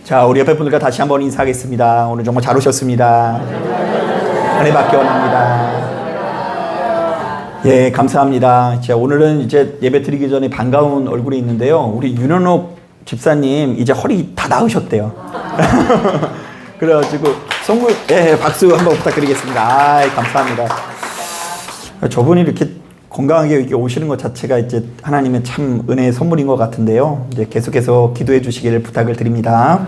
자, 우리 옆에 분들과 다시 한번 인사하겠습니다. 오늘 정말 잘 오셨습니다. 은혜 받기 원합니다. 예, 감사합니다. 자, 오늘은 이제 예배 드리기 전에 반가운 얼굴이 있는데요. 우리 윤현옥 집사님 이제 허리 다 나으셨대요. 그래가지고 선물, 예, 박수 한번 부탁드리겠습니다. 아, 감사합니다. 저분이 이렇게 건강하게 이렇게 오시는 것 자체가 이제 하나님의 참 은혜의 선물인 것 같은데요. 이제 계속해서 기도해 주시기를 부탁을 드립니다.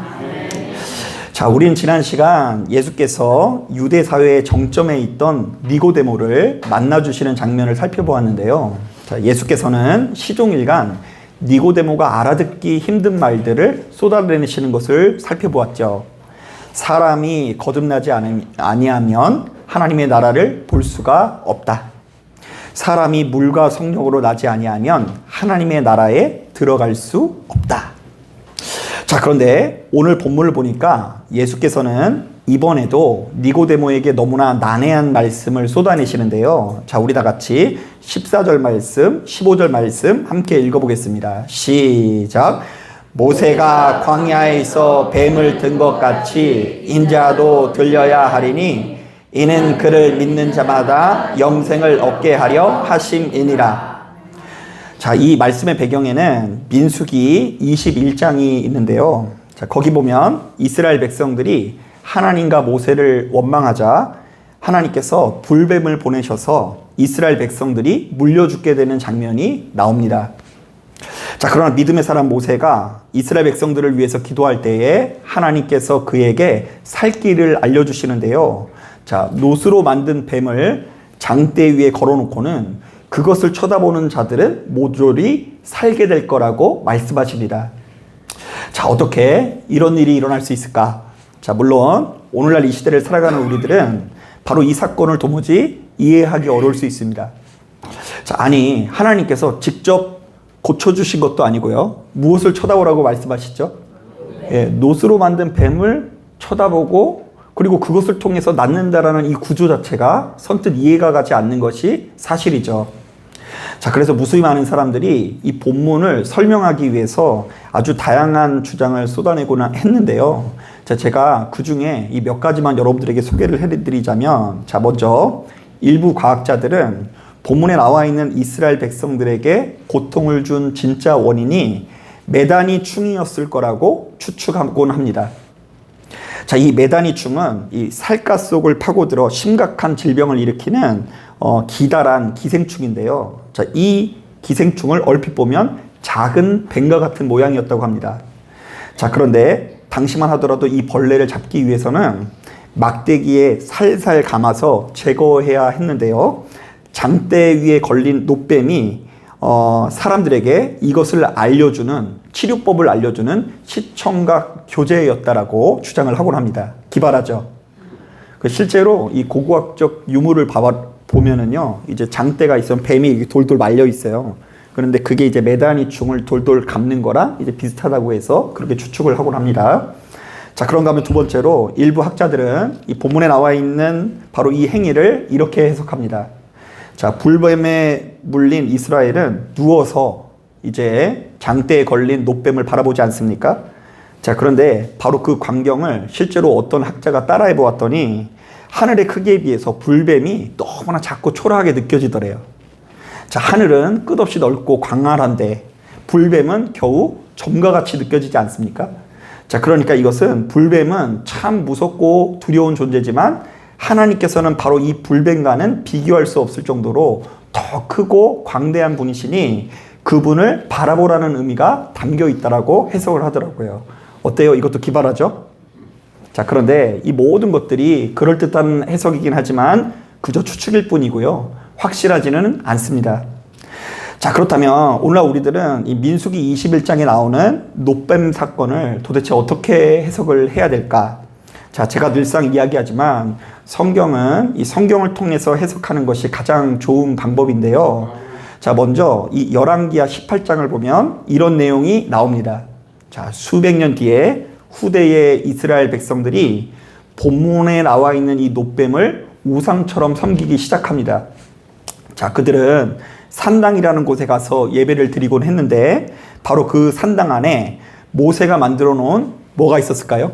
자, 우리는 지난 시간 예수께서 유대 사회의 정점에 있던 니고데모를 만나주시는 장면을 살펴보았는데요. 자, 예수께서는 시종일관 니고데모가 알아듣기 힘든 말들을 쏟아내시는 것을 살펴보았죠. 사람이 거듭나지 아니하면 하나님의 나라를 볼 수가 없다. 사람이 물과 성령으로 나지 아니하면 하나님의 나라에 들어갈 수 없다. 자, 그런데 오늘 본문을 보니까 예수께서는 이번에도 니고데모에게 너무나 난해한 말씀을 쏟아내시는데요. 자, 우리 다 같이 14절 말씀, 15절 말씀 함께 읽어보겠습니다. 시작. 모세가 광야에 있어 뱀을 든 것 같이 인자도 들려야 하리니 이는 그를 믿는 자마다 영생을 얻게 하려 하심이니라. 자, 이 말씀의 배경에는 민수기 21장이 있는데요. 자, 거기 보면 이스라엘 백성들이 하나님과 모세를 원망하자 하나님께서 불뱀을 보내셔서 이스라엘 백성들이 물려 죽게 되는 장면이 나옵니다. 자, 그러나 믿음의 사람 모세가 이스라엘 백성들을 위해서 기도할 때에 하나님께서 그에게 살 길을 알려주시는데요. 자, 노스로 만든 뱀을 장대 위에 걸어놓고는 그것을 쳐다보는 자들은 모조리 살게 될 거라고 말씀하십니다. 자, 어떻게 이런 일이 일어날 수 있을까? 자, 물론 오늘날 이 시대를 살아가는 우리들은 바로 이 사건을 도무지 이해하기 어려울 수 있습니다. 자, 아니 하나님께서 직접 고쳐주신 것도 아니고요. 무엇을 쳐다보라고 말씀하시죠? 예, 노스로 만든 뱀을 쳐다보고 그리고 그것을 통해서 낫는다라는 이 구조 자체가 선뜻 이해가 가지 않는 것이 사실이죠. 자, 그래서 무수히 많은 사람들이 이 본문을 설명하기 위해서 아주 다양한 주장을 쏟아내곤 했는데요. 자, 제가 그 중에 이 몇 가지만 여러분들에게 소개를 해드리자면, 자, 먼저 일부 과학자들은 본문에 나와 있는 이스라엘 백성들에게 고통을 준 진짜 원인이 메다니 충이었을 거라고 추측하곤 합니다. 자, 이 메다니 충은 이 살갗 속을 파고들어 심각한 질병을 일으키는 기다란 기생충인데요. 자, 이 기생충을 얼핏 보면 작은 뱀과 같은 모양이었다고 합니다. 자, 그런데 당시만 하더라도 이 벌레를 잡기 위해서는 막대기에 살살 감아서 제거해야 했는데요. 장대 위에 걸린 노뱀이 사람들에게 이것을 알려주는 치료법을 알려주는 시청각 교재였다라고 주장을 하곤 합니다. 기발하죠. 실제로 이 고고학적 유물을 보면은요, 이제 장대가 있으면 뱀이 돌돌 말려 있어요. 그런데 그게 이제 메다니충을 돌돌 감는 거랑 이제 비슷하다고 해서 그렇게 추측을 하곤 합니다. 자, 그런가 하면 두 번째로 일부 학자들은 이 본문에 나와 있는 바로 이 행위를 이렇게 해석합니다. 자, 불뱀에 물린 이스라엘은 누워서 이제 장대에 걸린 노뱀을 바라보지 않습니까? 자, 그런데 바로 그 광경을 실제로 어떤 학자가 따라해 보았더니 하늘의 크기에 비해서 불뱀이 너무나 작고 초라하게 느껴지더래요. 자, 하늘은 끝없이 넓고 광활한데 불뱀은 겨우 점과 같이 느껴지지 않습니까? 자, 그러니까 이것은 불뱀은 참 무섭고 두려운 존재지만 하나님께서는 바로 이 불뱀과는 비교할 수 없을 정도로 더 크고 광대한 분이시니 그분을 바라보라는 의미가 담겨 있다라고 해석을 하더라고요. 어때요? 이것도 기발하죠? 자, 그런데 이 모든 것들이 그럴듯한 해석이긴 하지만 그저 추측일 뿐이고요. 확실하지는 않습니다. 자, 그렇다면 오늘날 우리들은 이 민수기 21장에 나오는 노뱀 사건을 도대체 어떻게 해석을 해야 될까? 자, 제가 늘상 이야기하지만 성경은 이 성경을 통해서 해석하는 것이 가장 좋은 방법인데요. 자, 먼저 이 열왕기하 18장을 보면 이런 내용이 나옵니다. 자, 수백 년 뒤에 후대의 이스라엘 백성들이 본문에 나와 있는 이 노뱀을 우상처럼 섬기기 시작합니다. 자, 그들은 산당이라는 곳에 가서 예배를 드리곤 했는데 바로 그 산당 안에 모세가 만들어 놓은 뭐가 있었을까요?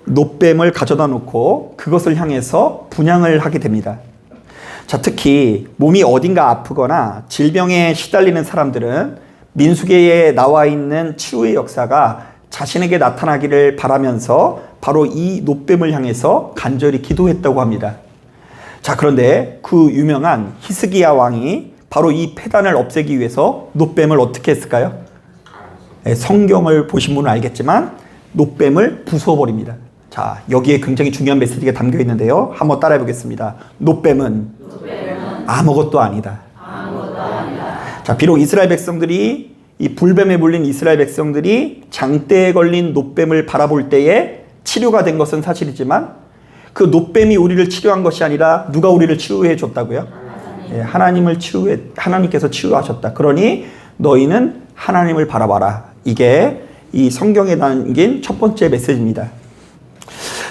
놋뱀을 가져다 놓고 그것을 향해서 분향을 하게 됩니다. 자, 특히 몸이 어딘가 아프거나 질병에 시달리는 사람들은 민수기에 나와 있는 치유의 역사가 자신에게 나타나기를 바라면서 바로 이 놋뱀을 향해서 간절히 기도했다고 합니다. 자, 그런데 그 유명한 히스기야 왕이 바로 이 폐단을 없애기 위해서 놋뱀을 어떻게 했을까요? 성경을 보신 분은 알겠지만 놋뱀을 부숴버립니다. 자, 여기에 굉장히 중요한 메시지가 담겨 있는데요. 한번 따라해 보겠습니다. 놋뱀은 아무것도 아니다. 자, 비록 이스라엘 백성들이 이 불뱀에 물린 이스라엘 백성들이 장대에 걸린 놋뱀을 바라볼 때에 치료가 된 것은 사실이지만 그 놋뱀이 우리를 치료한 것이 아니라 누가 우리를 치유해 줬다고요? 하나님께서 치유하셨다. 그러니 너희는 하나님을 바라봐라. 이게 이 성경에 담긴 첫 번째 메시지입니다.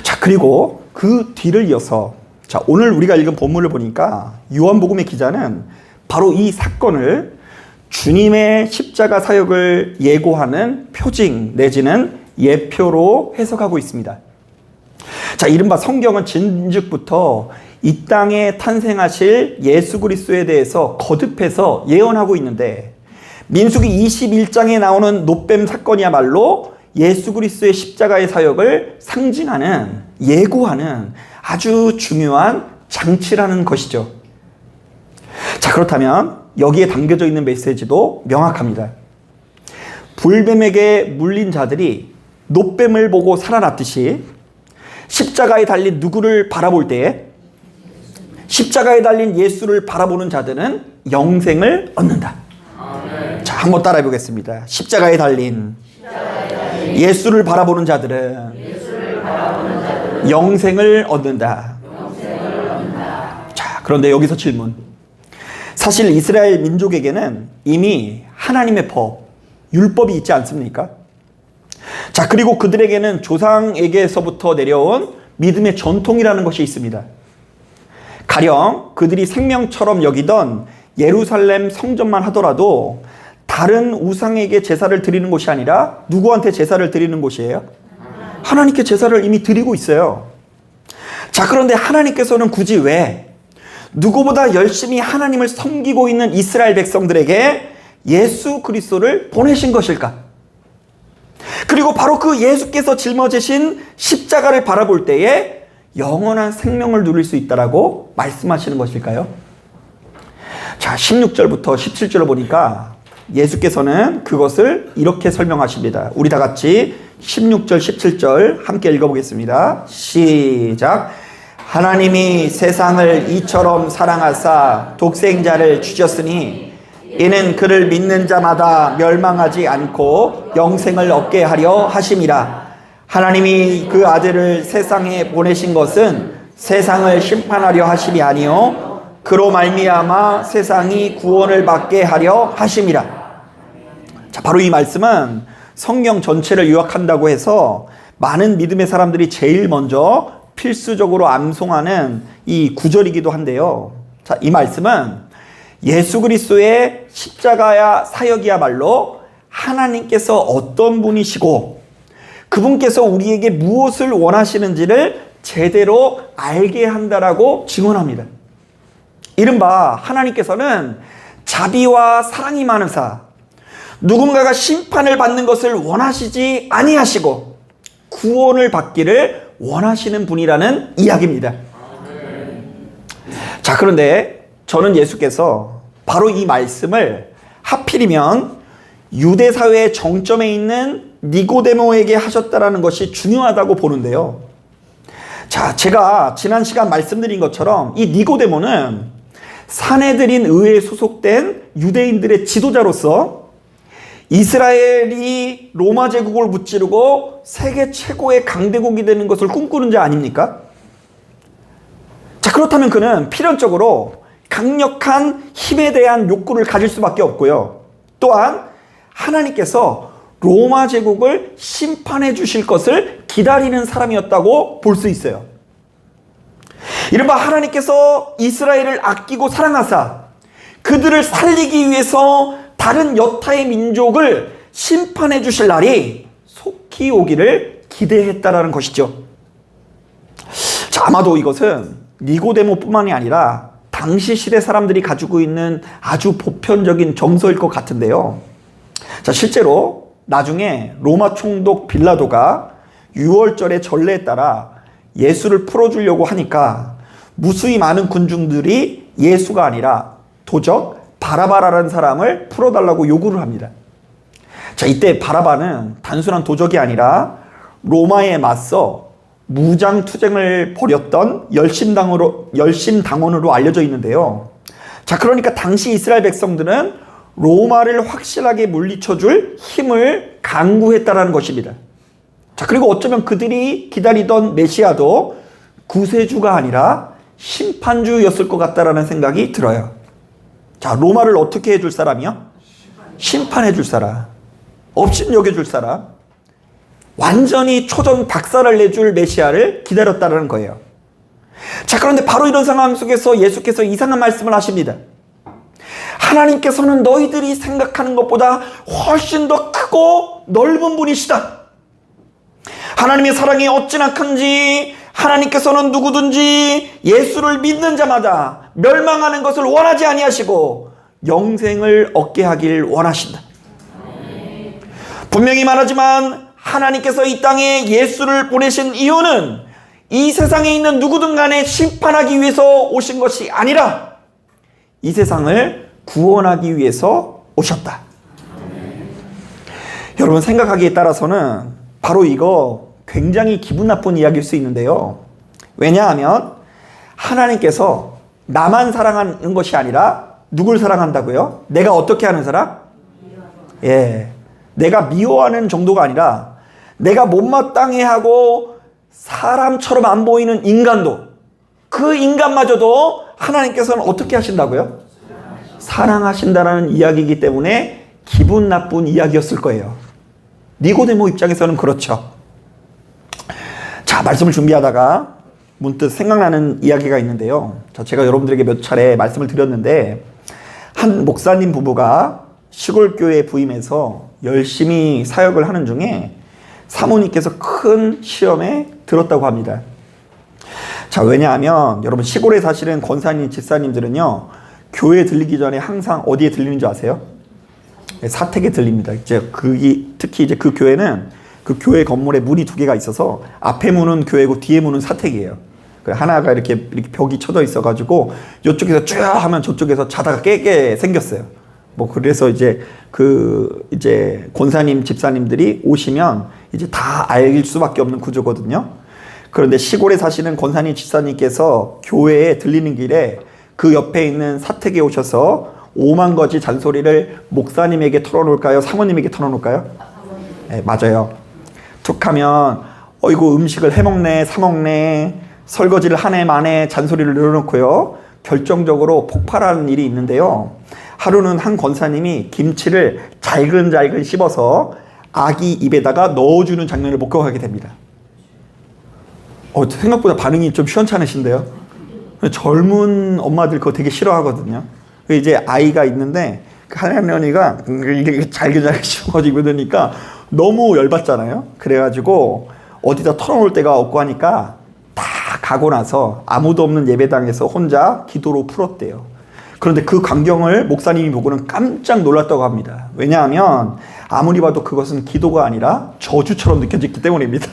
자, 그리고 그 뒤를 이어서 자, 오늘 우리가 읽은 본문을 보니까 요한복음의 기자는 바로 이 사건을 주님의 십자가 사역을 예고하는 표징 내지는 예표로 해석하고 있습니다. 자, 이른바 성경은 진즉부터 이 땅에 탄생하실 예수 그리스도에 대해서 거듭해서 예언하고 있는데 민수기 21장에 나오는 놋뱀 사건이야말로 예수 그리스도의 십자가의 사역을 상징하는 예고하는 아주 중요한 장치라는 것이죠. 자, 그렇다면 여기에 담겨져 있는 메시지도 명확합니다. 불뱀에게 물린 자들이 놋뱀을 보고 살아났듯이 십자가에 달린 누구를 바라볼 때에 십자가에 달린 예수를 바라보는 자들은 영생을 얻는다. 자, 한번 따라해 보겠습니다. 십자가에 달린 예수를 바라보는 자들은 영생을 얻는다. 자, 그런데 여기서 질문. 사실 이스라엘 민족에게는 이미 하나님의 법, 율법이 있지 않습니까? 자, 그리고 그들에게는 조상에게서부터 내려온 믿음의 전통이라는 것이 있습니다. 가령 그들이 생명처럼 여기던 예루살렘 성전만 하더라도 다른 우상에게 제사를 드리는 곳이 아니라 누구한테 제사를 드리는 곳이에요? 하나님께 제사를 이미 드리고 있어요. 자, 그런데 하나님께서는 굳이 왜 누구보다 열심히 하나님을 섬기고 있는 이스라엘 백성들에게 예수 그리스도를 보내신 것일까? 그리고 바로 그 예수께서 짊어지신 십자가를 바라볼 때에 영원한 생명을 누릴 수 있다라고 말씀하시는 것일까요? 자, 16절부터 17절을 보니까 예수께서는 그것을 이렇게 설명하십니다. 우리 다 같이 16절, 17절 함께 읽어보겠습니다. 시작. 하나님이 세상을 이처럼 사랑하사 독생자를 주셨으니 이는 그를 믿는 자마다 멸망하지 않고 영생을 얻게 하려 하심이라. 하나님이 그 아들을 세상에 보내신 것은 세상을 심판하려 하심이 아니요 그로 말미암아 세상이 구원을 받게 하려 하심이라. 자, 바로 이 말씀은 성경 전체를 요약한다고 해서 많은 믿음의 사람들이 제일 먼저 필수적으로 암송하는 이 구절이기도 한데요. 자, 이 말씀은 예수 그리스도의 십자가야 사역이야말로 하나님께서 어떤 분이시고 그분께서 우리에게 무엇을 원하시는지를 제대로 알게 한다라고 증언합니다. 이른바 하나님께서는 자비와 사랑이 많으사 누군가가 심판을 받는 것을 원하시지 아니하시고 구원을 받기를 원하시는 분이라는 이야기입니다. 자, 그런데 저는 예수께서 바로 이 말씀을 하필이면 유대 사회의 정점에 있는 니고데모에게 하셨다라는 것이 중요하다고 보는데요. 자, 제가 지난 시간 말씀드린 것처럼 이 니고데모는 사내들인 의회에 소속된 유대인들의 지도자로서 이스라엘이 로마 제국을 무찌르고 세계 최고의 강대국이 되는 것을 꿈꾸는 자 아닙니까? 자, 그렇다면 그는 필연적으로 강력한 힘에 대한 욕구를 가질 수밖에 없고요. 또한 하나님께서 로마 제국을 심판해 주실 것을 기다리는 사람이었다고 볼 수 있어요. 이른바 하나님께서 이스라엘을 아끼고 사랑하사 그들을 살리기 위해서 다른 여타의 민족을 심판해 주실 날이 속히 오기를 기대했다라는 것이죠. 자, 아마도 이것은 니고데모뿐만이 아니라 당시 시대 사람들이 가지고 있는 아주 보편적인 정서일 것 같은데요. 자, 실제로 나중에 로마 총독 빌라도가 유월절의 전례에 따라 예수를 풀어주려고 하니까 무수히 많은 군중들이 예수가 아니라 도적 바라바라는 사람을 풀어달라고 요구를 합니다. 자, 이때 바라바는 단순한 도적이 아니라 로마에 맞서 무장투쟁을 벌였던 열심당원으로 알려져 있는데요. 자, 그러니까 당시 이스라엘 백성들은 로마를 확실하게 물리쳐줄 힘을 강구했다라는 것입니다. 자, 그리고 어쩌면 그들이 기다리던 메시아도 구세주가 아니라 심판주였을 것 같다라는 생각이 들어요. 자, 로마를 어떻게 해줄 사람이요? 심판해줄 사람, 업신여겨줄 사람, 완전히 초전 박살을 내줄 메시아를 기다렸다는 거예요. 자, 그런데 바로 이런 상황 속에서 예수께서 이상한 말씀을 하십니다. 하나님께서는 너희들이 생각하는 것보다 훨씬 더 크고 넓은 분이시다. 하나님의 사랑이 어찌나 큰지 하나님께서는 누구든지 예수를 믿는 자마다 멸망하는 것을 원하지 아니하시고 영생을 얻게 하길 원하신다. 분명히 말하지만 하나님께서 이 땅에 예수를 보내신 이유는 이 세상에 있는 누구든 간에 심판하기 위해서 오신 것이 아니라 이 세상을 구원하기 위해서 오셨다. 여러분, 생각하기에 따라서는 바로 이거 굉장히 기분 나쁜 이야기일 수 있는데요. 왜냐하면 하나님께서 나만 사랑하는 것이 아니라 누굴 사랑한다고요? 내가 어떻게 하는 사람? 내가 미워하는 정도가 아니라 내가 못마땅해 하고 사람처럼 안 보이는 인간도, 그 인간마저도 하나님께서는 어떻게 하신다고요? 사랑하신다라는 이야기이기 때문에 기분 나쁜 이야기였을 거예요. 니고데모 입장에서는 그렇죠. 자, 말씀을 준비하다가 문득 생각나는 이야기가 있는데요. 자, 제가 여러분들에게 몇 차례 말씀을 드렸는데 한 목사님 부부가 시골 교회에 부임해서 열심히 사역을 하는 중에 사모님께서 큰 시험에 들었다고 합니다. 자, 왜냐하면 여러분, 시골에 사시는 권사님, 집사님들은요, 교회에 들리기 전에 항상 어디에 들리는 줄 아세요? 사택에 들립니다. 특히 이제 그 교회는 그 교회 건물에 문이 두 개가 있어서 앞에 문은 교회고 뒤에 문은 사택이에요. 하나가 이렇게 벽이 쳐져 있어가지고 이쪽에서 쭉 하면 저쪽에서 자다가 깨게 생겼어요. 그래서 이제 권사님, 집사님들이 오시면 이제 다 알 수밖에 없는 구조거든요. 그런데 시골에 사시는 권사님, 집사님께서 교회에 들리는 길에 그 옆에 있는 사택에 오셔서 오만 가지 잔소리를 목사님에게 털어놓을까요? 사모님에게 털어놓을까요? 네, 맞아요. 툭 하면 어이구 음식을 해먹네, 사먹네, 설거지를 하네 마네 잔소리를 늘어놓고요. 결정적으로 폭발하는 일이 있는데요. 하루는 한 권사님이 김치를 잘근잘근 씹어서 아기 입에다가 넣어주는 장면을 목격하게 됩니다. 생각보다 반응이 좀 시원찮으신데요. 젊은 엄마들 그거 되게 싫어하거든요. 이제 아이가 있는데 할머니가 이렇게 잘근잘근 씹어가지고 이러니까 너무 열받잖아요. 그래가지고 어디다 털어놓을 데가 없고 하니까 다 가고 나서 아무도 없는 예배당에서 혼자 기도로 풀었대요. 그런데 그 광경을 목사님이 보고는 깜짝 놀랐다고 합니다. 왜냐하면 아무리 봐도 그것은 기도가 아니라 저주처럼 느껴졌기 때문입니다.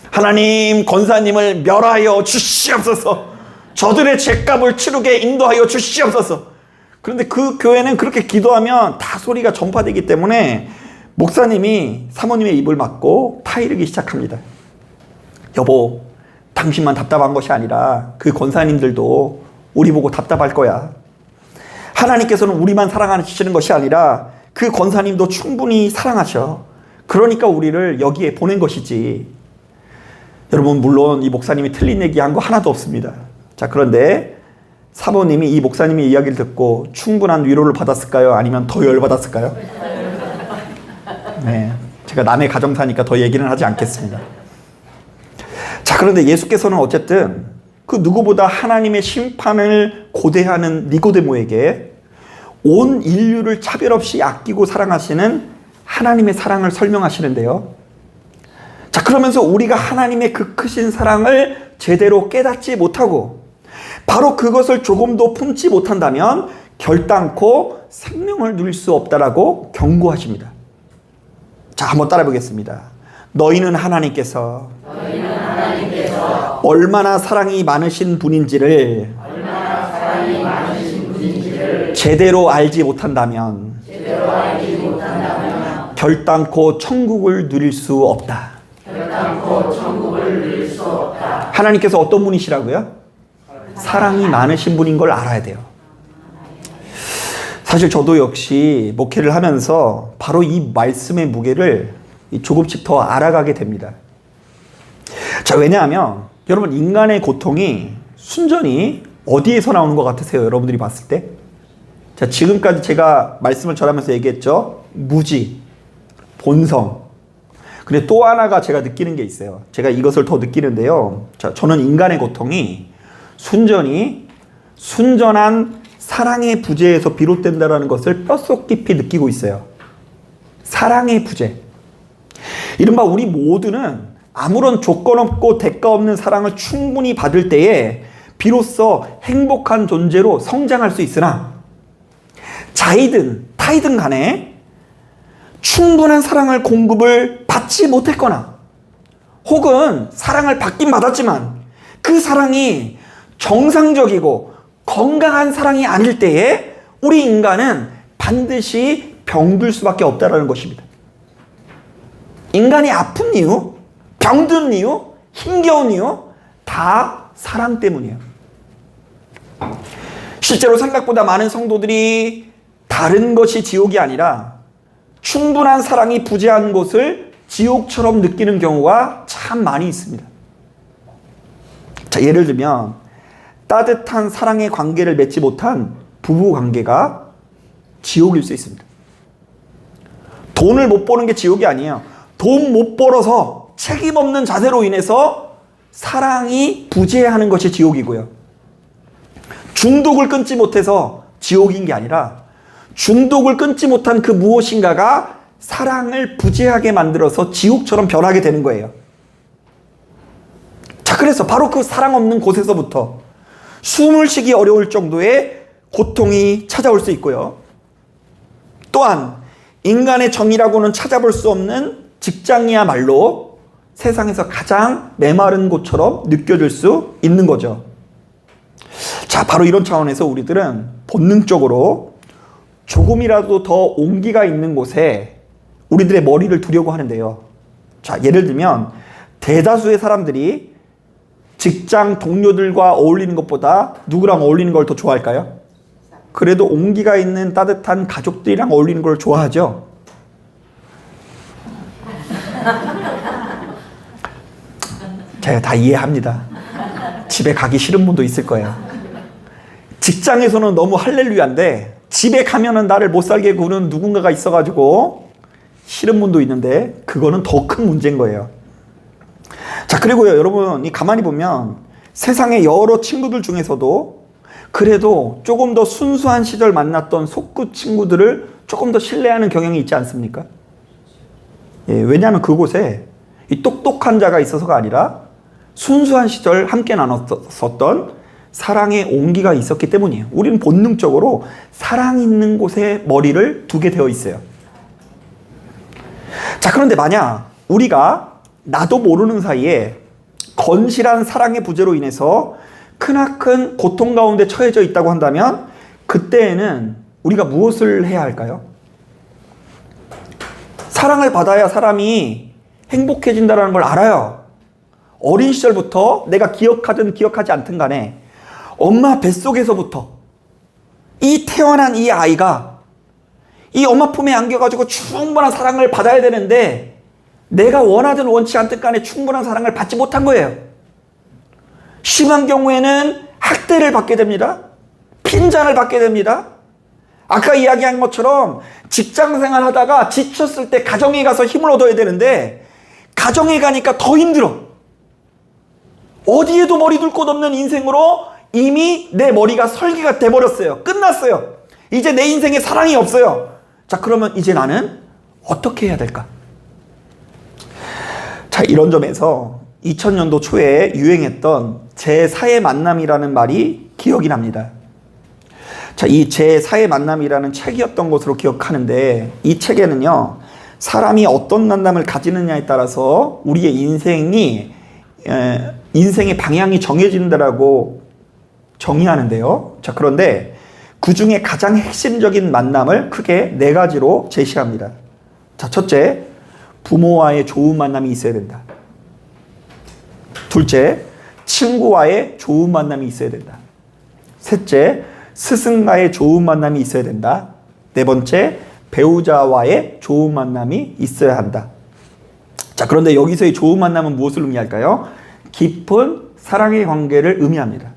하나님, 권사님을 멸하여 주시옵소서. 저들의 죄값을 치르게 인도하여 주시옵소서. 그런데 그 교회는 그렇게 기도하면 다 소리가 전파되기 때문에 목사님이 사모님의 입을 막고 타이르기 시작합니다. 여보, 당신만 답답한 것이 아니라 그 권사님들도 우리 보고 답답할 거야. 하나님께서는 우리만 사랑하시는 것이 아니라 그 권사님도 충분히 사랑하셔. 그러니까 우리를 여기에 보낸 것이지. 여러분, 물론 이 목사님이 틀린 얘기한 거 하나도 없습니다. 자, 그런데 사모님이 이 목사님의 이야기를 듣고 충분한 위로를 받았을까요? 아니면 더 열받았을까요? 네, 제가 남의 가정사니까 더 얘기는 하지 않겠습니다. 자, 그런데 예수께서는 어쨌든 그 누구보다 하나님의 심판을 고대하는 니고데모에게 온 인류를 차별 없이 아끼고 사랑하시는 하나님의 사랑을 설명하시는데요. 자, 그러면서 우리가 하나님의 그 크신 사랑을 제대로 깨닫지 못하고 바로 그것을 조금도 품지 못한다면 결단코 생명을 누릴 수 없다라고 경고하십니다. 자, 한번 따라 보겠습니다. 너희는 하나님께서 얼마나 사랑이 많으신 분인지를 제대로 알지 못한다면 결단코 천국을 누릴 수 없다. 하나님께서 어떤 분이시라고요? 사랑이 많으신 분인 걸 알아야 돼요. 사실 저도 역시 목회를 하면서 바로 이 말씀의 무게를 조금씩 더 알아가게 됩니다. 자, 왜냐하면 여러분, 인간의 고통이 순전히 어디에서 나오는 것 같으세요? 여러분들이 봤을 때? 자, 지금까지 제가 말씀을 전하면서 얘기했죠. 무지, 본성. 근데 또 하나가 제가 느끼는 게 있어요. 제가 이것을 더 느끼는데요. 자, 저는 인간의 고통이 순전한 사랑의 부재에서 비롯된다는 것을 뼛속 깊이 느끼고 있어요. 사랑의 부재. 이른바 우리 모두는 아무런 조건 없고 대가 없는 사랑을 충분히 받을 때에 비로소 행복한 존재로 성장할 수 있으나 자이든 타이든 간에 충분한 사랑을 공급을 받지 못했거나 혹은 사랑을 받긴 받았지만 그 사랑이 정상적이고 건강한 사랑이 아닐 때에 우리 인간은 반드시 병들 수밖에 없다는 것입니다. 인간이 아픈 이유, 병든 이유, 힘겨운 이유 다 사랑 때문이에요. 실제로 생각보다 많은 성도들이 다른 것이 지옥이 아니라 충분한 사랑이 부재한 곳을 지옥처럼 느끼는 경우가 참 많이 있습니다. 자, 예를 들면 따뜻한 사랑의 관계를 맺지 못한 부부 관계가 지옥일 수 있습니다. 돈을 못 버는 게 지옥이 아니에요. 돈 못 벌어서 책임 없는 자세로 인해서 사랑이 부재하는 것이 지옥이고요. 중독을 끊지 못해서 지옥인 게 아니라 중독을 끊지 못한 그 무엇인가가 사랑을 부재하게 만들어서 지옥처럼 변하게 되는 거예요. 자, 그래서 바로 그 사랑 없는 곳에서부터 숨을 쉬기 어려울 정도의 고통이 찾아올 수 있고요. 또한 인간의 정의라고는 찾아볼 수 없는 직장이야말로 세상에서 가장 메마른 곳처럼 느껴질 수 있는 거죠. 자, 바로 이런 차원에서 우리들은 본능적으로 조금이라도 더 온기가 있는 곳에 우리들의 머리를 두려고 하는데요. 자, 예를 들면 대다수의 사람들이 직장 동료들과 어울리는 것보다 누구랑 어울리는 걸 더 좋아할까요? 그래도 온기가 있는 따뜻한 가족들이랑 어울리는 걸 좋아하죠. 제가 다 이해합니다. 집에 가기 싫은 분도 있을 거예요. 직장에서는 너무 할렐루야인데 집에 가면은 나를 못 살게 구는 누군가가 있어가지고 싫은 분도 있는데 그거는 더 큰 문제인 거예요. 자, 그리고요, 여러분, 이 가만히 보면 세상의 여러 친구들 중에서도 그래도 조금 더 순수한 시절 만났던 속구 친구들을 조금 더 신뢰하는 경향이 있지 않습니까? 예, 왜냐하면 그곳에 이 똑똑한 자가 있어서가 아니라 순수한 시절 함께 나눴었던 사랑의 온기가 있었기 때문이에요. 우리는 본능적으로 사랑 있는 곳에 머리를 두게 되어 있어요. 자, 그런데 만약 우리가 나도 모르는 사이에 건실한 사랑의 부재로 인해서 크나큰 고통 가운데 처해져 있다고 한다면 그때에는 우리가 무엇을 해야 할까요? 사랑을 받아야 사람이 행복해진다는 걸 알아요. 어린 시절부터 내가 기억하든 기억하지 않든 간에 엄마 뱃속에서부터 이 태어난 이 아이가 이 엄마 품에 안겨가지고 충분한 사랑을 받아야 되는데 내가 원하든 원치 않든 간에 충분한 사랑을 받지 못한 거예요. 심한 경우에는 학대를 받게 됩니다. 핀잔을 받게 됩니다. 아까 이야기한 것처럼 직장생활 하다가 지쳤을 때 가정에 가서 힘을 얻어야 되는데 가정에 가니까 더 힘들어. 어디에도 머리 둘 곳 없는 인생으로 이미 내 머리가 설계가 돼버렸어요. 끝났어요. 이제 내 인생에 사랑이 없어요. 자, 그러면 이제 나는 어떻게 해야 될까? 자, 이런 점에서 2000년도 초에 유행했던 제4의 만남이라는 말이 기억이 납니다. 자, 이 제4의 만남이라는 책이었던 것으로 기억하는데, 이 책에는요, 사람이 어떤 만남을 가지느냐에 따라서 우리의 인생의 방향이 정해진다라고 정의하는데요. 자, 그런데 그 중에 가장 핵심적인 만남을 크게 네 가지로 제시합니다. 자, 첫째, 부모와의 좋은 만남이 있어야 된다. 둘째, 친구와의 좋은 만남이 있어야 된다. 셋째, 스승과의 좋은 만남이 있어야 된다. 네 번째, 배우자와의 좋은 만남이 있어야 한다. 자, 그런데 여기서의 좋은 만남은 무엇을 의미할까요? 깊은 사랑의 관계를 의미합니다.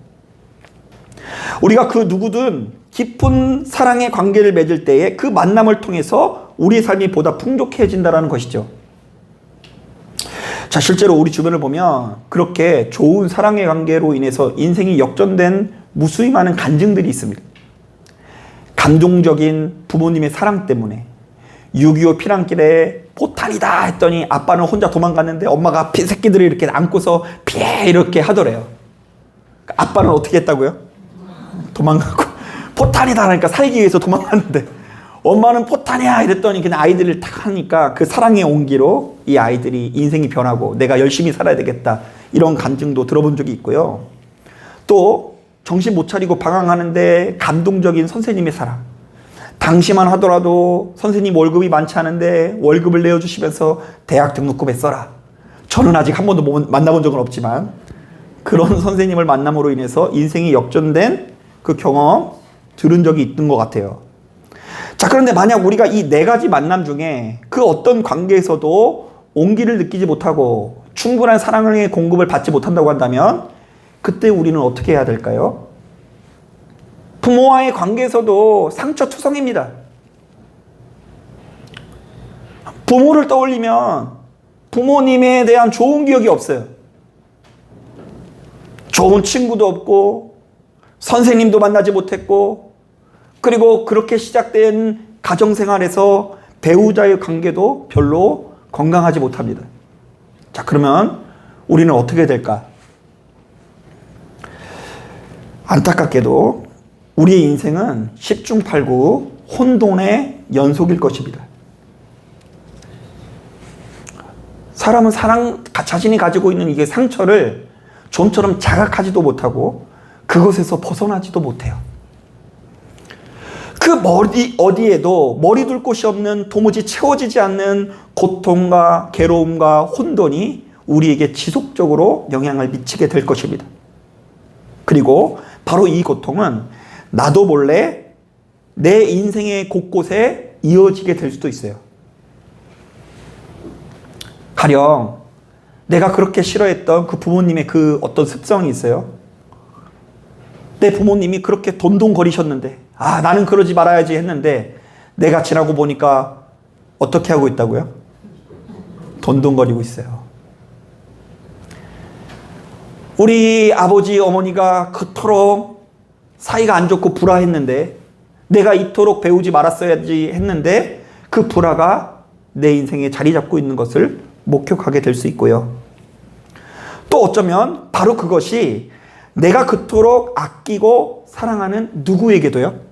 우리가 그 누구든 깊은 사랑의 관계를 맺을 때에 그 만남을 통해서 우리의 삶이 보다 풍족해진다는 것이죠. 자, 실제로 우리 주변을 보면 그렇게 좋은 사랑의 관계로 인해서 인생이 역전된 무수히 많은 간증들이 있습니다. 감동적인 부모님의 사랑 때문에 6.25 피난길에 포탄이다 했더니 아빠는 혼자 도망갔는데 엄마가 새끼들을 이렇게 안고서 피해 이렇게 하더래요. 아빠는 어떻게 했다고요? 도망가고 포탄이다 하니까 살기 위해서 도망갔는데 엄마는 포탄이야 이랬더니 그냥 아이들을 탁 하니까 그 사랑의 온기로 이 아이들이 인생이 변하고 내가 열심히 살아야 되겠다 이런 간증도 들어본 적이 있고요. 또 정신 못 차리고 방황하는데 감동적인 선생님의 사랑. 당시만 하더라도 선생님 월급이 많지 않은데 월급을 내어주시면서 대학 등록금에 써라. 저는 아직 한 번도 만나본 적은 없지만 그런 선생님을 만남으로 인해서 인생이 역전된 그 경험 들은 적이 있던 것 같아요. 자, 그런데 만약 우리가 이 네 가지 만남 중에 그 어떤 관계에서도 온기를 느끼지 못하고 충분한 사랑의 공급을 받지 못한다고 한다면 그때 우리는 어떻게 해야 될까요? 부모와의 관계에서도 상처투성입니다. 부모를 떠올리면 부모님에 대한 좋은 기억이 없어요. 좋은 친구도 없고 선생님도 만나지 못했고 그리고 그렇게 시작된 가정생활에서 배우자의 관계도 별로 건강하지 못합니다. 자, 그러면 우리는 어떻게 될까? 안타깝게도 우리의 인생은 10중 8구 혼돈의 연속일 것입니다. 사람은 자신이 가지고 있는 이게 상처를 좀처럼 자각하지도 못하고 그것에서 벗어나지도 못해요. 그 어디에도 머리 둘 곳이 없는 도무지 채워지지 않는 고통과 괴로움과 혼돈이 우리에게 지속적으로 영향을 미치게 될 것입니다. 그리고 바로 이 고통은 나도 몰래 내 인생의 곳곳에 이어지게 될 수도 있어요. 가령 내가 그렇게 싫어했던 그 부모님의 그 어떤 습성이 있어요. 내 부모님이 그렇게 돈돈거리셨는데 나는 그러지 말아야지 했는데 내가 지나고 보니까 어떻게 하고 있다고요? 돈돈거리고 있어요. 우리 아버지 어머니가 그토록 사이가 안 좋고 불화했는데 내가 이토록 배우지 말았어야지 했는데 그 불화가 내 인생에 자리 잡고 있는 것을 목격하게 될 수 있고요. 또 어쩌면 바로 그것이 내가 그토록 아끼고 사랑하는 누구에게도요,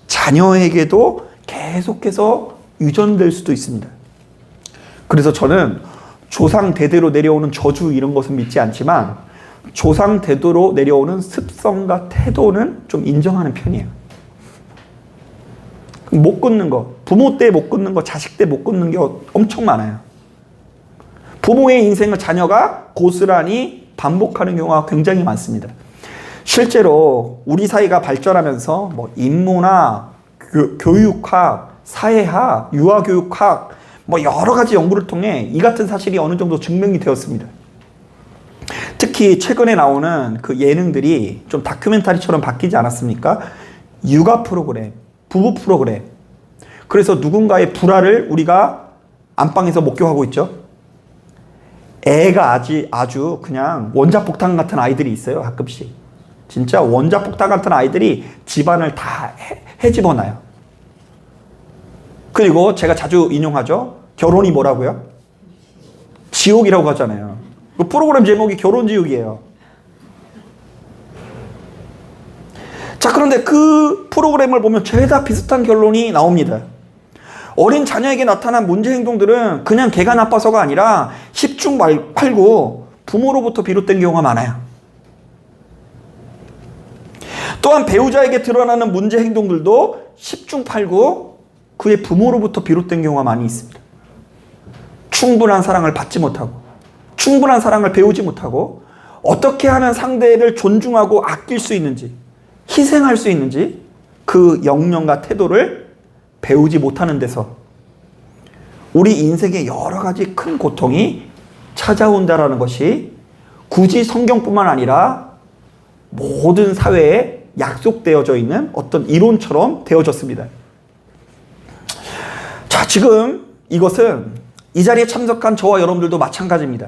자녀에게도 계속해서 유전될 수도 있습니다. 그래서 저는 조상 대대로 내려오는 저주 이런 것은 믿지 않지만 조상 대대로 내려오는 습성과 태도는 좀 인정하는 편이에요. 못 끊는 거, 부모 때 못 끊는 거, 자식 때 못 끊는 게 엄청 많아요. 부모의 인생을 자녀가 고스란히 반복하는 경우가 굉장히 많습니다. 실제로 우리 사회가 발전하면서 인문학, 교육학, 사회학, 유아교육학 여러 가지 연구를 통해 이 같은 사실이 어느 정도 증명이 되었습니다. 특히 최근에 나오는 그 예능들이 좀 다큐멘터리처럼 바뀌지 않았습니까? 육아 프로그램, 부부 프로그램. 그래서 누군가의 불화를 우리가 안방에서 목격하고 있죠. 애가 아주 그냥 원자폭탄 같은 아이들이 있어요. 가끔씩. 진짜 원자폭탄 같은 아이들이 집안을 다 헤집어놔요. 그리고 제가 자주 인용하죠. 결혼이 뭐라고요? 지옥이라고 하잖아요. 그 프로그램 제목이 결혼지옥이에요. 자, 그런데 그 프로그램을 보면 죄다 비슷한 결론이 나옵니다. 어린 자녀에게 나타난 문제 행동들은 그냥 개가 나빠서가 아니라 10중 8구 부모로부터 비롯된 경우가 많아요. 또한 배우자에게 드러나는 문제 행동들도 10중 8구 그의 부모로부터 비롯된 경우가 많이 있습니다. 충분한 사랑을 받지 못하고, 충분한 사랑을 배우지 못하고, 어떻게 하면 상대를 존중하고 아낄 수 있는지, 희생할 수 있는지 그 역량과 태도를 배우지 못하는 데서 우리 인생에 여러 가지 큰 고통이 찾아온다라는 것이 굳이 성경뿐만 아니라 모든 사회에 약속되어져 있는 어떤 이론처럼 되어졌습니다. 자, 지금 이것은 이 자리에 참석한 저와 여러분들도 마찬가지입니다.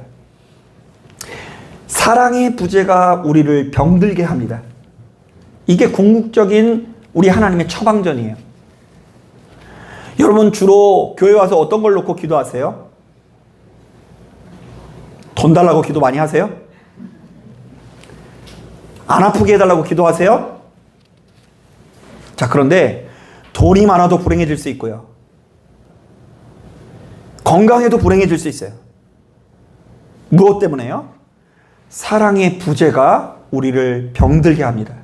사랑의 부재가 우리를 병들게 합니다. 이게 궁극적인 우리 하나님의 처방전이에요. 여러분 주로 교회 와서 어떤 걸 놓고 기도하세요? 돈 달라고 기도 많이 하세요? 안 아프게 해달라고 기도하세요? 자, 그런데 돈이 많아도 불행해질 수 있고요. 건강해도 불행해질 수 있어요. 무엇 때문에요? 사랑의 부재가 우리를 병들게 합니다.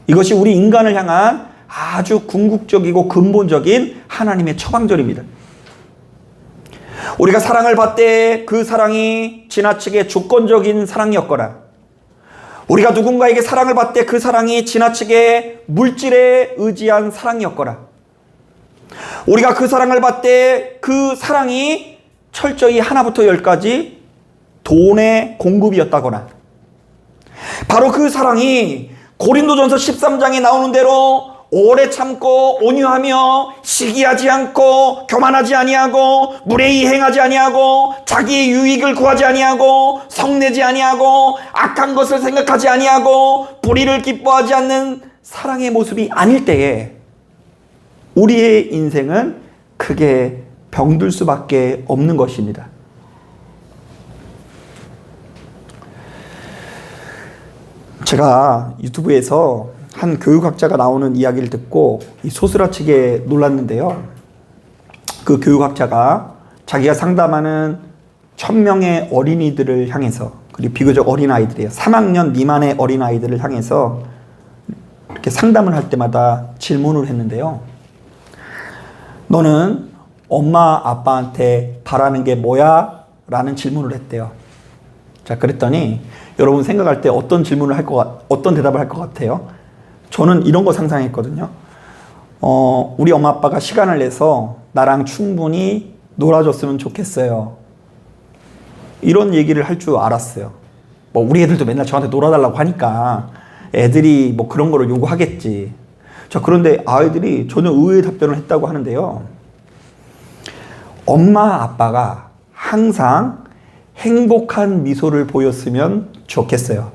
이것이 우리 인간을 향한 아주 궁극적이고 근본적인 하나님의 처방전입니다. 우리가 사랑을 받되 그 사랑이 지나치게 조건적인 사랑이었거나, 우리가 누군가에게 사랑을 받되 그 사랑이 지나치게 물질에 의지한 사랑이었거나, 우리가 그 사랑을 받되 그 사랑이 철저히 하나부터 열까지 돈의 공급이었다거나, 바로 그 사랑이 고린도전서 13장에 나오는 대로 오래 참고 온유하며 시기하지 않고 교만하지 아니하고 무례히 행하지 아니하고 자기의 유익을 구하지 아니하고 성내지 아니하고 악한 것을 생각하지 아니하고 불의를 기뻐하지 않는 사랑의 모습이 아닐 때에 우리의 인생은 크게 병들 수밖에 없는 것입니다. 제가 유튜브에서 한 교육학자가 나오는 이야기를 듣고 소스라치게 놀랐는데요. 그 교육학자가 자기가 상담하는 1000명의 어린이들을 향해서, 그리고 비교적 어린아이들이에요. 3학년 미만의 어린아이들을 향해서 이렇게 상담을 할 때마다 질문을 했는데요. 너는 엄마 아빠한테 바라는 게 뭐야? 라는 질문을 했대요. 자, 그랬더니 여러분 생각할 때 어떤 질문을 어떤 대답을 할 것 같아요? 저는 이런 거 상상했거든요. 우리 엄마 아빠가 시간을 내서 나랑 충분히 놀아줬으면 좋겠어요. 이런 얘기를 할 줄 알았어요. 뭐 우리 애들도 맨날 저한테 놀아달라고 하니까 애들이 뭐 그런 거를 요구하겠지. 자, 그런데 아이들이 전혀 의외의 답변을 했다고 하는데요. 엄마 아빠가 항상 행복한 미소를 보였으면 좋겠어요.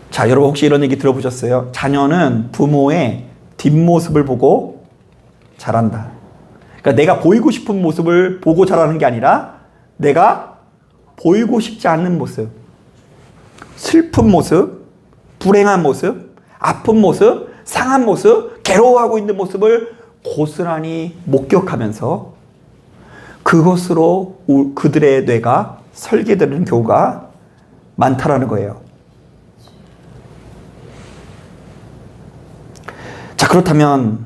자, 여러분 혹시 이런 얘기 들어보셨어요? 자녀는 부모의 뒷모습을 보고 자란다. 그러니까 내가 보이고 싶은 모습을 보고 자라는 게 아니라 내가 보이고 싶지 않는 모습, 슬픈 모습, 불행한 모습, 아픈 모습, 상한 모습, 괴로워하고 있는 모습을 고스란히 목격하면서 그것으로 그들의 뇌가 설계되는 경우가 많다라는 거예요. 자, 그렇다면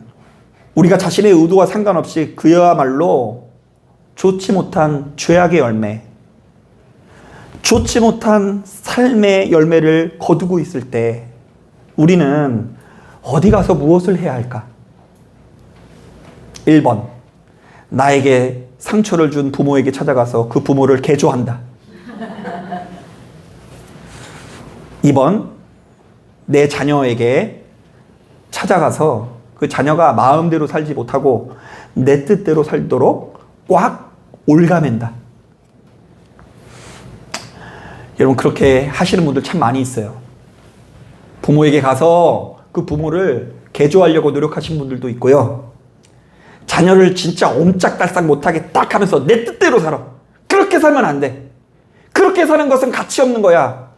우리가 자신의 의도와 상관없이 그야말로 좋지 못한 죄악의 열매, 좋지 못한 삶의 열매를 거두고 있을 때 우리는 어디 가서 무엇을 해야 할까? 1번, 나에게 상처를 준 부모에게 찾아가서 그 부모를 개조한다. 2번, 내 자녀에게 찾아가서 그 자녀가 마음대로 살지 못하고 내 뜻대로 살도록 꽉 올가맨다. 여러분 그렇게 하시는 분들 참 많이 있어요. 부모에게 가서 그 부모를 개조하려고 노력하신 분들도 있고요. 자녀를 진짜 옴짝달싹 못하게 딱 하면서 내 뜻대로 살아. 그렇게 살면 안 돼. 그렇게 사는 것은 가치 없는 거야.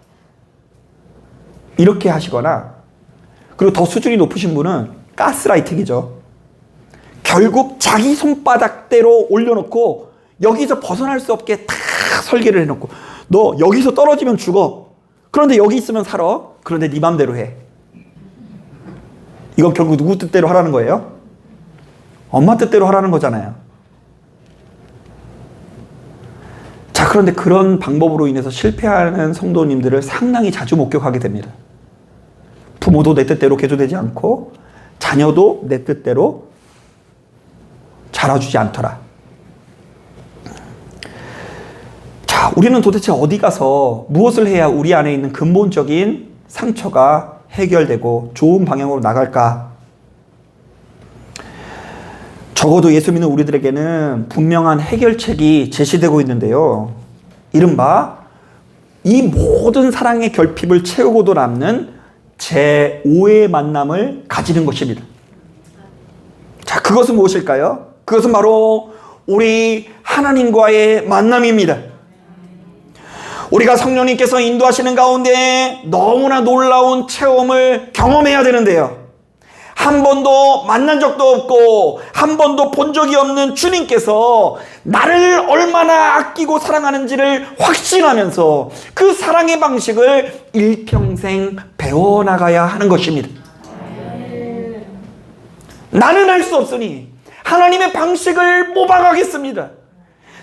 이렇게 하시거나, 그리고 더 수준이 높으신 분은 가스라이팅이죠. 결국 자기 손바닥대로 올려놓고 여기서 벗어날 수 없게 다 설계를 해놓고, 너 여기서 떨어지면 죽어. 그런데 여기 있으면 살아. 그런데 네 맘대로 해. 이건 결국 누구 뜻대로 하라는 거예요? 엄마 뜻대로 하라는 거잖아요. 자, 그런데 그런 방법으로 인해서 실패하는 성도님들을 상당히 자주 목격하게 됩니다. 부모도 내 뜻대로 개조되지 않고 자녀도 내 뜻대로 자라주지 않더라. 자, 우리는 도대체 어디 가서 무엇을 해야 우리 안에 있는 근본적인 상처가 해결되고 좋은 방향으로 나갈까? 적어도 예수 믿는 우리들에게는 분명한 해결책이 제시되고 있는데요. 이른바 이 모든 사랑의 결핍을 채우고도 남는 제5의 만남을 가지는 것입니다. 자, 그것은 무엇일까요? 그것은 바로 우리 하나님과의 만남입니다. 우리가 성령님께서 인도하시는 가운데 너무나 놀라운 체험을 경험해야 되는데요. 한 번도 만난 적도 없고 한 번도 본 적이 없는 주님께서 나를 얼마나 아끼고 사랑하는지를 확신하면서 그 사랑의 방식을 일평생 배워나가야 하는 것입니다. 나는 할 수 없으니 하나님의 방식을 모방하겠습니다.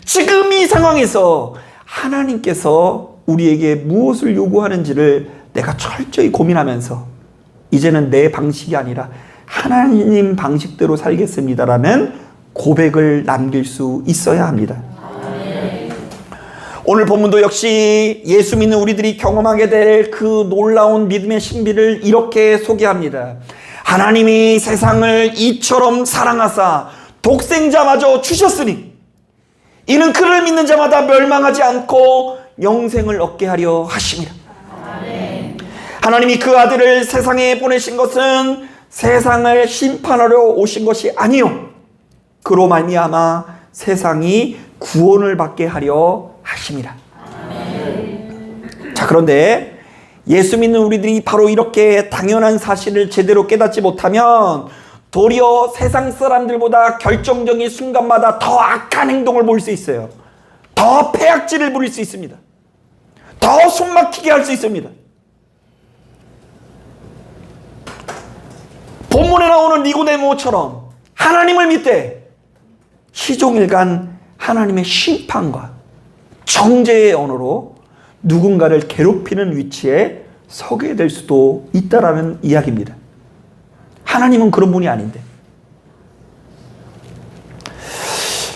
지금 이 상황에서 하나님께서 우리에게 무엇을 요구하는지를 내가 철저히 고민하면서 이제는 내 방식이 아니라 하나님 방식대로 살겠습니다라는 고백을 남길 수 있어야 합니다. 오늘 본문도 역시 예수 믿는 우리들이 경험하게 될 그 놀라운 믿음의 신비를 이렇게 소개합니다. 하나님이 세상을 이처럼 사랑하사 독생자마저 주셨으니 이는 그를 믿는 자마다 멸망하지 않고 영생을 얻게 하려 하심이라. 하나님이 그 아들을 세상에 보내신 것은 세상을 심판하러 오신 것이 아니요 그로 말미암아 세상이 구원을 받게 하려 하심이라. 자, 그런데 예수 믿는 우리들이 바로 이렇게 당연한 사실을 제대로 깨닫지 못하면 도리어 세상 사람들보다 결정적인 순간마다 더 악한 행동을 보일 수 있어요. 더 폐악질을 부릴 수 있습니다. 더 숨막히게 할 수 있습니다. 본문에 나오는 니고데모처럼 하나님을 믿되 시종일관 하나님의 심판과 정죄의 언어로 누군가를 괴롭히는 위치에 서게 될 수도 있다라는 이야기입니다. 하나님은 그런 분이 아닌데.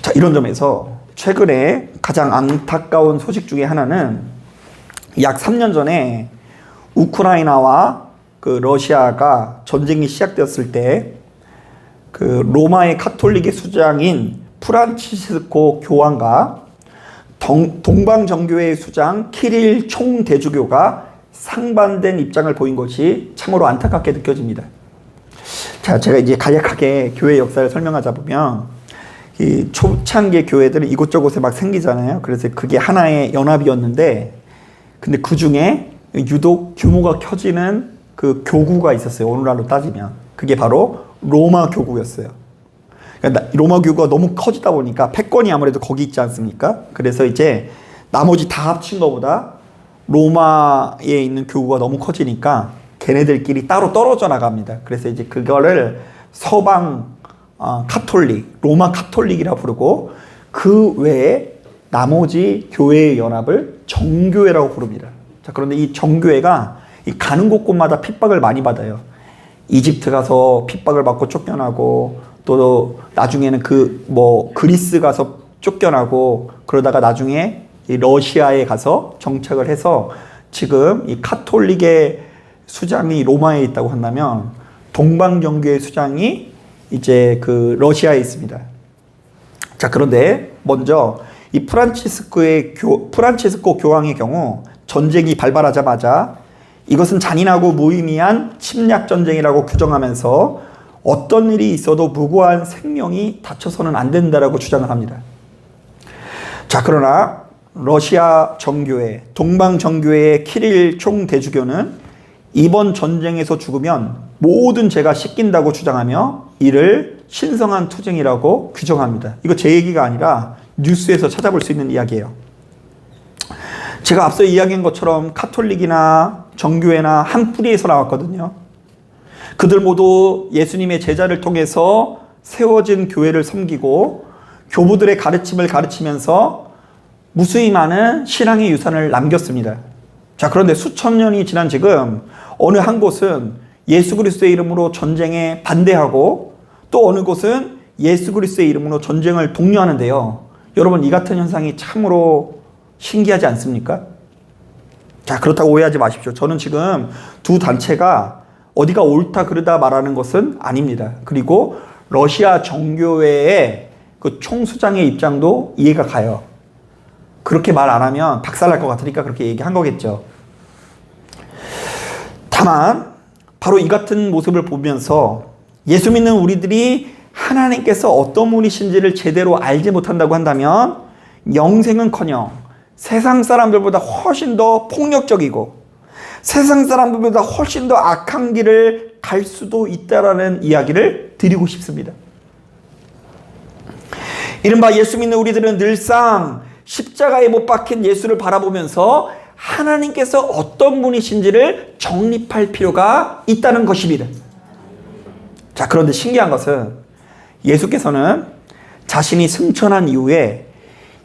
자, 이런 점에서 최근에 가장 안타까운 소식 중에 하나는 약 3년 전에 우크라이나와 그 러시아가 전쟁이 시작되었을 때 그 로마의 카톨릭의 수장인 프란치스코 교황과 동방정교회의 수장 키릴 총대주교가 상반된 입장을 보인 것이 참으로 안타깝게 느껴집니다. 자, 제가 이제 간략하게 교회 역사를 설명하자 보면 이 초창기 교회들은 이곳저곳에 막 생기잖아요. 그래서 그게 하나의 연합이었는데 근데 그 중에 유독 규모가 커지는 그 교구가 있었어요. 오늘날로 따지면 그게 바로 로마 교구였어요. 그러니까 로마 교구가 너무 커지다 보니까 패권이 아무래도 거기 있지 않습니까? 그래서 이제 나머지 다 합친 것보다 로마에 있는 교구가 너무 커지니까 걔네들끼리 따로 떨어져 나갑니다. 그래서 이제 그거를 서방 카톨릭, 로마 카톨릭이라 부르고 그 외에 나머지 교회의 연합을 정교회라고 부릅니다. 자, 그런데 이 정교회가 가는 곳곳마다 핍박을 많이 받아요. 이집트 가서 핍박을 받고 쫓겨나고 또 나중에는 그리스 가서 쫓겨나고 그러다가 나중에 이 러시아에 가서 정착을 해서 지금 이 카톨릭의 수장이 로마에 있다고 한다면 동방정교회 수장이 이제 그 러시아에 있습니다. 자, 그런데 먼저 이 프란치스코 교황의 경우 전쟁이 발발하자마자 이것은 잔인하고 무의미한 침략 전쟁이라고 규정하면서 어떤 일이 있어도 무고한 생명이 다쳐서는 안 된다라고 주장을 합니다. 자, 그러나 러시아 정교회, 동방 정교회의 키릴 총대주교는 이번 전쟁에서 죽으면 모든 죄가 씻긴다고 주장하며 이를 신성한 투쟁이라고 규정합니다. 이거 제 얘기가 아니라 뉴스에서 찾아볼 수 있는 이야기예요. 제가 앞서 이야기한 것처럼 카톨릭이나 정교회나 한 뿌리에서 나왔거든요. 그들 모두 예수님의 제자를 통해서 세워진 교회를 섬기고 교부들의 가르침을 가르치면서 무수히 많은 신앙의 유산을 남겼습니다. 자, 그런데 수천 년이 지난 지금 어느 한 곳은 예수 그리스도의 이름으로 전쟁에 반대하고 또 어느 곳은 예수 그리스도의 이름으로 전쟁을 독려하는데요. 여러분, 이 같은 현상이 참으로 신기하지 않습니까? 자, 그렇다고 오해하지 마십시오. 저는 지금 두 단체가 어디가 옳다 그르다 말하는 것은 아닙니다. 그리고 러시아 정교회의 그 총수장의 입장도 이해가 가요. 그렇게 말 안 하면 박살날 것 같으니까 그렇게 얘기한 거겠죠. 다만 바로 이 같은 모습을 보면서 예수 믿는 우리들이 하나님께서 어떤 분이신지를 제대로 알지 못한다고 한다면 영생은커녕 세상 사람들보다 훨씬 더 폭력적이고 세상 사람들보다 훨씬 더 악한 길을 갈 수도 있다라는 이야기를 드리고 싶습니다. 이른바 예수 믿는 우리들은 늘상 십자가에 못 박힌 예수를 바라보면서 하나님께서 어떤 분이신지를 정립할 필요가 있다는 것입니다. 자, 그런데 신기한 것은 예수께서는 자신이 승천한 이후에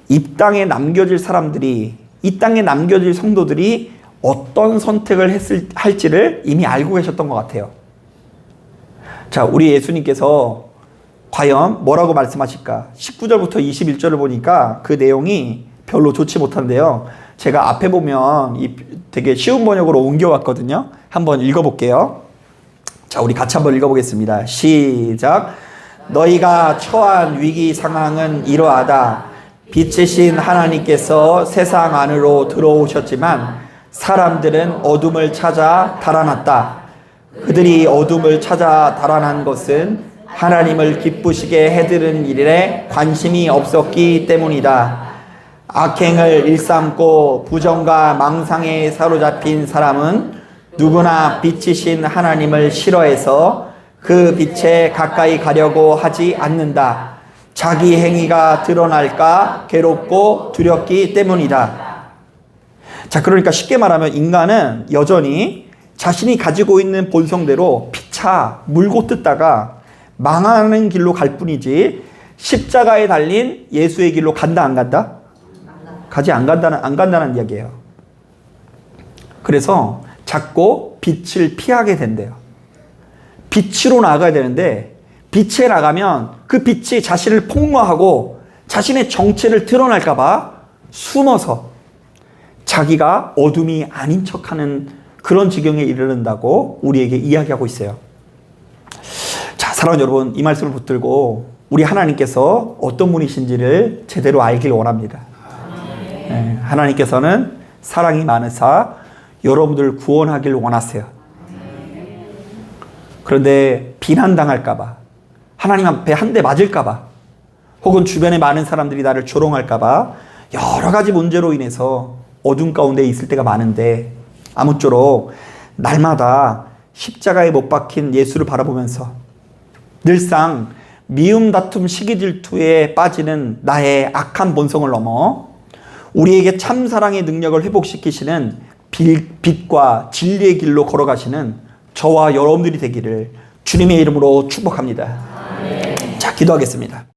이 땅에 남겨질 사람들이, 이 땅에 남겨질 성도들이 어떤 선택을 할지를 이미 알고 계셨던 것 같아요. 자, 우리 예수님께서 과연 뭐라고 말씀하실까? 19절부터 21절을 보니까 그 내용이 별로 좋지 못한데요. 제가 앞에 보면 되게 쉬운 번역으로 옮겨왔거든요. 한번 읽어볼게요. 자, 우리 같이 한번 읽어보겠습니다. 시작. 너희가 처한 위기 상황은 이러하다. 빛이신 하나님께서 세상 안으로 들어오셨지만 사람들은 어둠을 찾아 달아났다. 그들이 어둠을 찾아 달아난 것은 하나님을 기쁘시게 해드리는 일에 관심이 없었기 때문이다. 악행을 일삼고 부정과 망상에 사로잡힌 사람은 누구나 빛이신 하나님을 싫어해서 그 빛에 가까이 가려고 하지 않는다. 자기 행위가 드러날까 괴롭고 두렵기 때문이다. 자, 그러니까 쉽게 말하면 인간은 여전히 자신이 가지고 있는 본성대로 피차 물고 뜯다가 망하는 길로 갈 뿐이지 십자가에 달린 예수의 길로 간다 안 간다? 안 간다는 이야기예요. 그래서 자꾸 빛을 피하게 된대요. 빛으로 나가야 되는데 빛에 나가면 그 빛이 자신을 폭로하고 자신의 정체를 드러날까 봐 숨어서 자기가 어둠이 아닌 척하는 그런 지경에 이르른다고 우리에게 이야기하고 있어요. 자, 사랑하는 여러분, 이 말씀을 붙들고 우리 하나님께서 어떤 분이신지를 제대로 알길 원합니다. 네, 하나님께서는 사랑이 많으사 여러분들을 구원하길 원하세요. 그런데 비난당할까 봐, 하나님 앞에 한 대 맞을까 봐, 혹은 주변에 많은 사람들이 나를 조롱할까 봐 여러 가지 문제로 인해서 어둠 가운데 있을 때가 많은데 아무쪼록 날마다 십자가에 못 박힌 예수를 바라보면서 늘상 미움, 다툼, 시기, 질투에 빠지는 나의 악한 본성을 넘어 우리에게 참 사랑의 능력을 회복시키시는 빛과 진리의 길로 걸어가시는 저와 여러분들이 되기를 주님의 이름으로 축복합니다. 자, 기도하겠습니다.